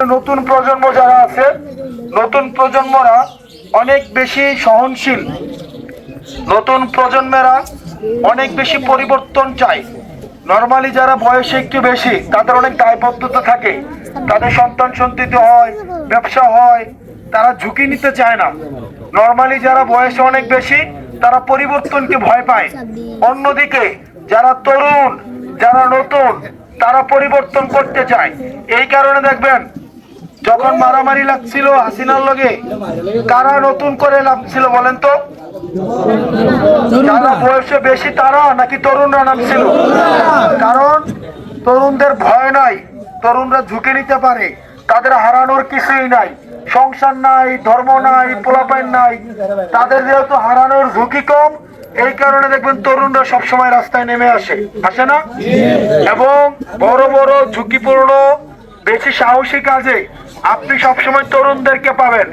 নতুন প্রজন্ম যারা আছে, নতুন প্রজন্মরা অনেক বেশি সহনশীল। নতুন প্রজন্মেরা অনেক বেশি পরিবর্তন চায়। নর্মালি যারা বয়সে একটু বেশি তাদের অনেক দায়বদ্ধতা থাকে, তাদের সন্তান সন্ততি হয়, ব্যবসা হয়, তারা ঝুঁকি নিতে চায় না। নর্মালি যারা বয়সে অনেক বেশি তারা পরিবর্তনকে ভয় পায়। অন্যদিকে যারা তরুণ, যারা নতুন, তারা পরিবর্তন করতে চায়। এই কারণে দেখবেন যখন মারামারি লাগছিল হাসিনার লগে, কারা নতুন করে লাগছিল বলেন তো? যারা বয়সে বেশি তারা নাকি তরুণরা নামছিল? কারণ তরুণদের ভয় নাই, তরুণরা ঝুঁকে নিতে পারে, তাদের হারানোর কিছুই নাই, সংসার নাই, ধর্ম নাই, পোলাপাইন নাই, তাদের যেহেতু হারানোর ঝুঁকি কম, এই কারণে দেখবেন তরুণরা সবসময় রাস্তায় নেমে আসে না? এবং বড় বড় ঝুঁকিপূর্ণ বেশি সাহসী কাজে আপনি সবসময় তরুণদেরকে পাবেন।